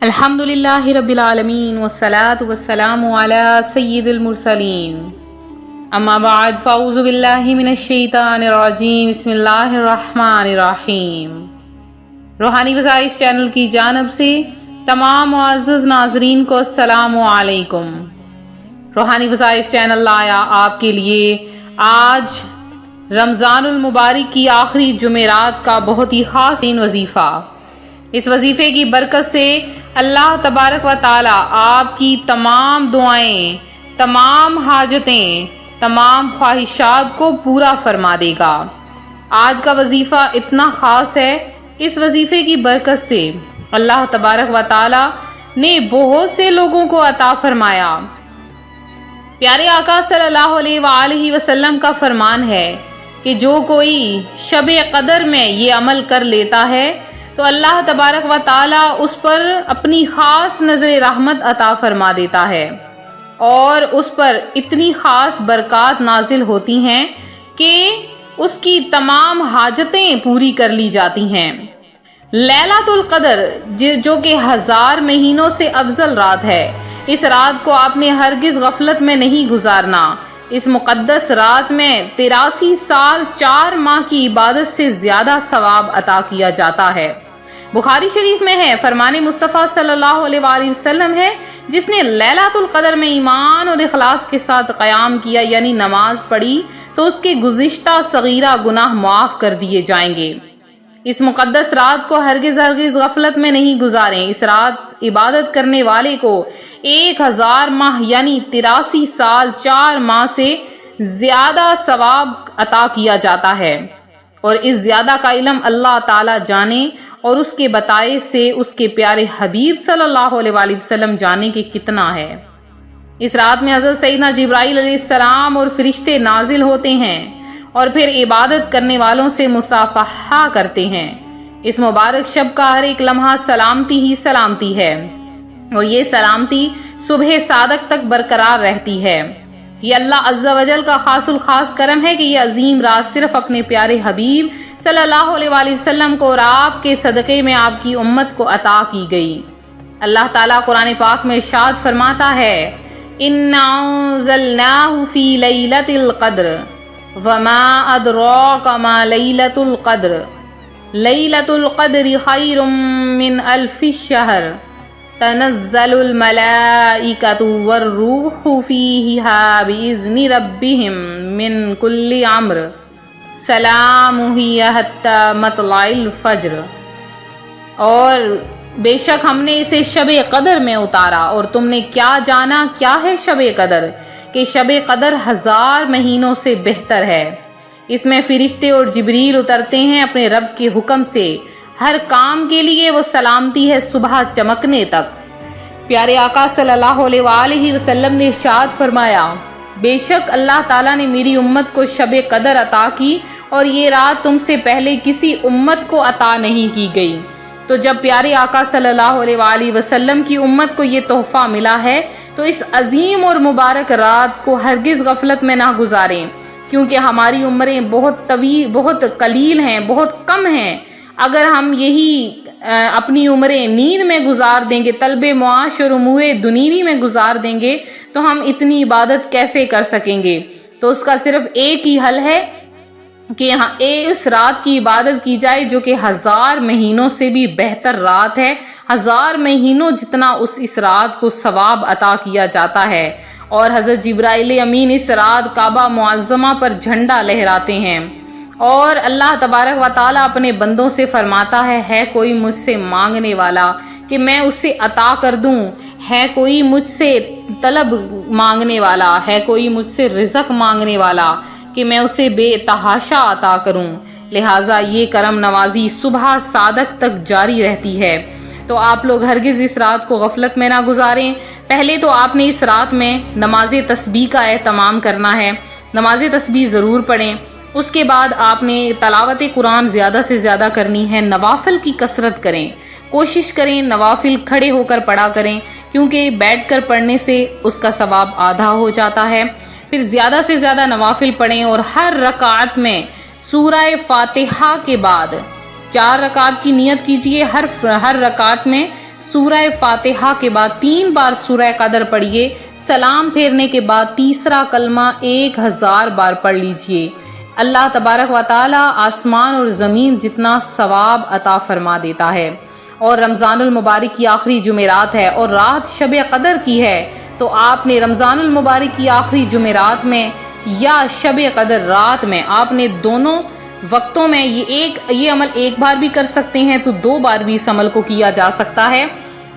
الحمدللہ رب العالمین والصلاة والسلام علی سید المرسلین اما بعد فاعوذ باللہ من الشیطان الرجیم بسم اللہ الرحمن الرحیم۔ روحانی وظائف چینل کی جانب سے تمام معزز ناظرین کو السلام علیکم۔ روحانی وظائف چینل لایا آپ کے لیے آج رمضان المبارک کی آخری جمعرات کا بہت ہی خاص وظیفہ۔ اس وظیفے کی برکت سے اللہ تبارک و تعالی آپ کی تمام دعائیں، تمام حاجتیں، تمام خواہشات کو پورا فرما دے گا۔ آج کا وظیفہ اتنا خاص ہے، اس وظیفے کی برکت سے اللہ تبارک و تعالی نے بہت سے لوگوں کو عطا فرمایا۔ پیارے آقا صلی اللہ علیہ وآلہ وسلم کا فرمان ہے کہ جو کوئی شب قدر میں یہ عمل کر لیتا ہے تو اللہ تبارک و تعالی اس پر اپنی خاص نظر رحمت عطا فرما دیتا ہے اور اس پر اتنی خاص برکات نازل ہوتی ہیں کہ اس کی تمام حاجتیں پوری کر لی جاتی ہیں۔ لیلۃ القدر جو کہ 1000 مہینوں سے افضل رات ہے، اس رات کو آپ نے ہرگز غفلت میں نہیں گزارنا۔ اس مقدس رات میں 83 سال 4 ماہ کی عبادت سے زیادہ ثواب عطا کیا جاتا ہے۔ بخاری شریف میں ہے، فرمان مصطفیٰ صلی اللہ علیہ وآلہ وسلم ہے، جس نے لیلۃ القدر میں ایمان اور اخلاص کے ساتھ قیام کیا یعنی نماز پڑھی تو اس کے گزشتہ صغیرہ گناہ معاف کر دیے جائیں گے۔ اس مقدس رات کو ہرگز غفلت میں نہیں گزاریں۔ اس رات عبادت کرنے والے کو 1000 ماہ یعنی 83 سال 4 ماہ سے زیادہ ثواب عطا کیا جاتا ہے، اور اس زیادہ کا علم اللہ تعالی جانے اور اس کے بتائے سے اس کے پیارے حبیب صلی اللہ علیہ وآلہ وسلم جانے کے کتنا ہے۔ اس رات میں حضرت سیدنا جبرائیل علیہ السلام اور فرشتے نازل ہوتے ہیں اور پھر عبادت کرنے والوں سے مصافحہ کرتے ہیں۔ اس مبارک شب کا ہر ایک لمحہ سلامتی ہی سلامتی ہے، اور یہ سلامتی صبح صادق تک برقرار رہتی ہے۔ یہ اللہ عز و جل کا خاص الخاص کرم ہے کہ یہ عظیم رات صرف اپنے پیارے حبیب صلی اللہ علیہ وآلہ وسلم کو اور آپ کے صدقے میں آپ کی امت کو عطا کی گئی۔ اللہ تعالیٰ قرآن پاک میں ارشاد فرماتا ہے، اِنَّا أَنزَلْنَاهُ فِي لَيْلَةِ الْقَدْرِ وَمَا أَدْرَاكَ مَا لَيْلَةُ الْقَدْرِ لَيْلَةُ الْقَدْرِ خَيْرٌ مِّنْ أَلْفِ الشَّهْرِ تنزل الملائكة والروح فيها بإذن ربهم من كل أمر سلام هي حتى مطلع الفجر۔ اور بے شک ہم نے اسے شب قدر میں اتارا، اور تم نے کیا جانا کیا ہے شب قدر، کہ شب قدر 1000 مہینوں سے بہتر ہے۔ اس میں فرشتے اور جبریل اترتے ہیں اپنے رب کے حکم سے، ہر کام کے لیے وہ سلامتی ہے صبح چمکنے تک۔ پیارے آقا صلی اللہ علیہ وآلہ وسلم نے ارشاد فرمایا، بے شک اللہ تعالیٰ نے میری امت کو شب قدر عطا کی اور یہ رات تم سے پہلے کسی امت کو عطا نہیں کی گئی۔ تو جب پیارے آقا صلی اللہ علیہ وآلہ وسلم کی امت کو یہ تحفہ ملا ہے تو اس عظیم اور مبارک رات کو ہرگز غفلت میں نہ گزاریں، کیونکہ ہماری عمریں بہت طویل، بہت قلیل ہیں، بہت کم ہیں۔ اگر ہم یہی اپنی عمریں نیند میں گزار دیں گے، طلب معاش اور امور دنیوی میں گزار دیں گے تو ہم اتنی عبادت کیسے کر سکیں گے؟ تو اس کا صرف ایک ہی حل ہے کہ اس رات کی عبادت کی جائے جو کہ 1000 مہینوں سے بھی بہتر رات ہے۔ 1000 مہینوں جتنا اس رات کو ثواب عطا کیا جاتا ہے، اور حضرت جبرائیل امین اس رات کعبہ معظمہ پر جھنڈا لہراتے ہیں، اور اللہ تبارک و تعالیٰ اپنے بندوں سے فرماتا ہے کوئی مجھ سے مانگنے والا کہ میں اسے عطا کر دوں، ہے کوئی مجھ سے طلب مانگنے والا، ہے کوئی مجھ سے رزق مانگنے والا کہ میں اسے بے تحاشا عطا کروں۔ لہٰذا یہ کرم نوازی صبح صادق تک جاری رہتی ہے، تو آپ لوگ ہرگز اس رات کو غفلت میں نہ گزاریں۔ پہلے تو آپ نے اس رات میں نماز تسبیح کا اہتمام کرنا ہے، نماز تسبیح ضرور پڑھیں۔ اس کے بعد آپ نے تلاوت قرآن زیادہ سے زیادہ کرنی ہے، نوافل کی کثرت کریں، کوشش کریں نوافل کھڑے ہو کر پڑھا کریں، کیونکہ بیٹھ کر پڑھنے سے اس کا ثواب آدھا ہو جاتا ہے۔ پھر زیادہ سے زیادہ نوافل پڑھیں، اور ہر رکعت میں سورہ فاتحہ کے بعد 4 رکعت کی نیت کیجئے، ہر رکعت میں سورہ فاتحہ کے بعد 3 بار سورہ قدر پڑھیے، سلام پھیرنے کے بعد تیسرا کلمہ 1000 بار پڑھ لیجئے۔ اللہ تبارک و تعالی آسمان اور زمین جتنا ثواب عطا فرما دیتا ہے۔ اور رمضان المبارک کی آخری جمعرات ہے اور رات شب قدر کی ہے، تو آپ نے رمضان المبارک کی آخری جمعرات میں یا شب قدر رات میں آپ نے دونوں وقتوں میں یہ عمل ایک بار بھی کر سکتے ہیں، تو 2 بار بھی اس عمل کو کیا جا سکتا ہے۔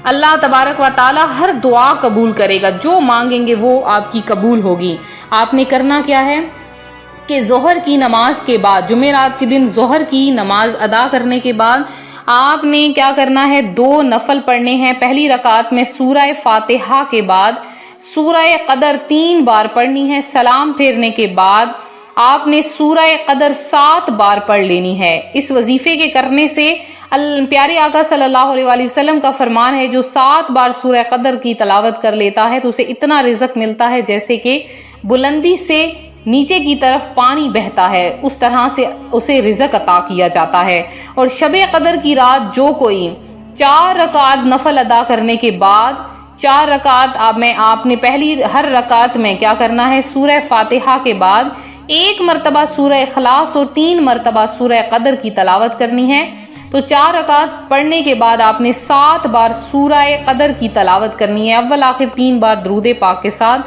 اللہ تبارک و تعالی ہر دعا قبول کرے گا، جو مانگیں گے وہ آپ کی قبول ہوگی۔ آپ نے کرنا کیا ہے کہ ظہر کی نماز کے بعد، جمعرات کے دن ظہر کی نماز ادا کرنے کے بعد آپ نے کیا کرنا ہے، 2 نفل پڑھنے ہیں۔ پہلی رکعت میں سورہ فاتحہ کے بعد سورہ قدر 3 بار پڑھنی ہے۔ سلام پھیرنے کے بعد آپ نے سورہ قدر 7 بار پڑھ لینی ہے۔ اس وظیفے کے کرنے سے پیارے آقا صلی اللہ علیہ وآلہ وسلم کا فرمان ہے، جو 7 بار سورہ قدر کی تلاوت کر لیتا ہے تو اسے اتنا رزق ملتا ہے جیسے کہ بلندی سے نیچے کی طرف پانی بہتا ہے، اس طرح سے اسے رزق عطا کیا جاتا ہے۔ اور شب قدر کی رات جو کوئی 4 رکعت نفل ادا کرنے کے بعد 4 رکعت آپ نے پہلی ہر رکعت میں کیا کرنا ہے، سورہ فاتحہ کے بعد 1 مرتبہ سورہ اخلاص اور 3 مرتبہ سورہ قدر کی تلاوت کرنی ہے۔ تو 4 رکعت پڑھنے کے بعد آپ نے 7 بار سورہ قدر کی تلاوت کرنی ہے، اول آخر 3 بار درود پاک کے ساتھ۔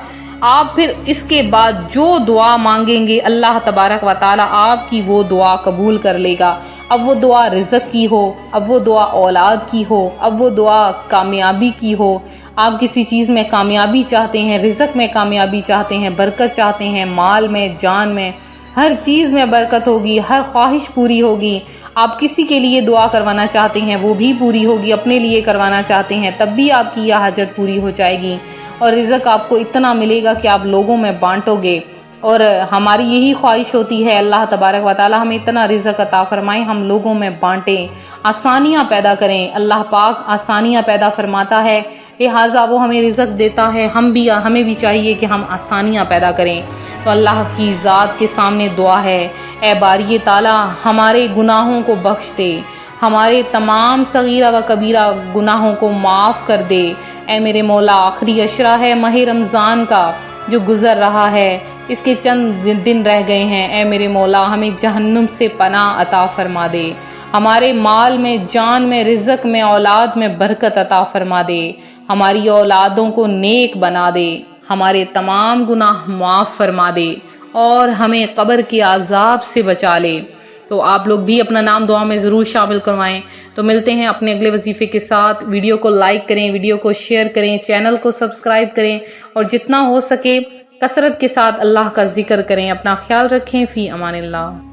آپ پھر اس کے بعد جو دعا مانگیں گے اللہ تبارک و تعالی آپ کی وہ دعا قبول کر لے گا۔ اب وہ دعا رزق کی ہو، اب وہ دعا اولاد کی ہو، اب وہ دعا کامیابی کی ہو، آپ کسی چیز میں کامیابی چاہتے ہیں، رزق میں کامیابی چاہتے ہیں، برکت چاہتے ہیں، مال میں، جان میں، ہر چیز میں برکت ہوگی، ہر خواہش پوری ہوگی۔ آپ کسی کے لیے دعا کروانا چاہتے ہیں وہ بھی پوری ہوگی، اپنے لیے کروانا چاہتے ہیں تب بھی آپ کی یہ حاجت پوری ہو جائے گی، اور رزق آپ کو اتنا ملے گا کہ آپ لوگوں میں بانٹو گے۔ اور ہماری یہی خواہش ہوتی ہے اللہ تبارک و تعالی ہمیں اتنا رزق عطا فرمائیں، ہم لوگوں میں بانٹیں، آسانیاں پیدا کریں۔ اللہ پاک آسانیاں پیدا فرماتا ہے، لہٰذا وہ ہمیں رزق دیتا ہے، ہمیں بھی چاہیے کہ ہم آسانیاں پیدا کریں۔ تو اللہ کی ذات کے سامنے دعا ہے، اے باری تعالی ہمارے گناہوں کو بخش دے، ہمارے تمام صغیرہ و کبیرہ گناہوں کو معاف کر دے۔ اے میرے مولا، آخری عشرہ ہے ماہ رمضان کا جو گزر رہا ہے، اس کے چند دن رہ گئے ہیں، اے میرے مولا ہمیں جہنم سے پناہ عطا فرما دے، ہمارے مال میں، جان میں، رزق میں، اولاد میں برکت عطا فرما دے، ہماری اولادوں کو نیک بنا دے، ہمارے تمام گناہ معاف فرما دے اور ہمیں قبر کے عذاب سے بچا لے۔ تو آپ لوگ بھی اپنا نام دعا میں ضرور شامل کروائیں۔ تو ملتے ہیں اپنے اگلے وظیفے کے ساتھ۔ ویڈیو کو لائک کریں، ویڈیو کو شیئر کریں، چینل کو سبسکرائب کریں اور جتنا ہو سکے کثرت کے ساتھ اللہ کا ذکر کریں۔ اپنا خیال رکھیں، فی امان اللہ۔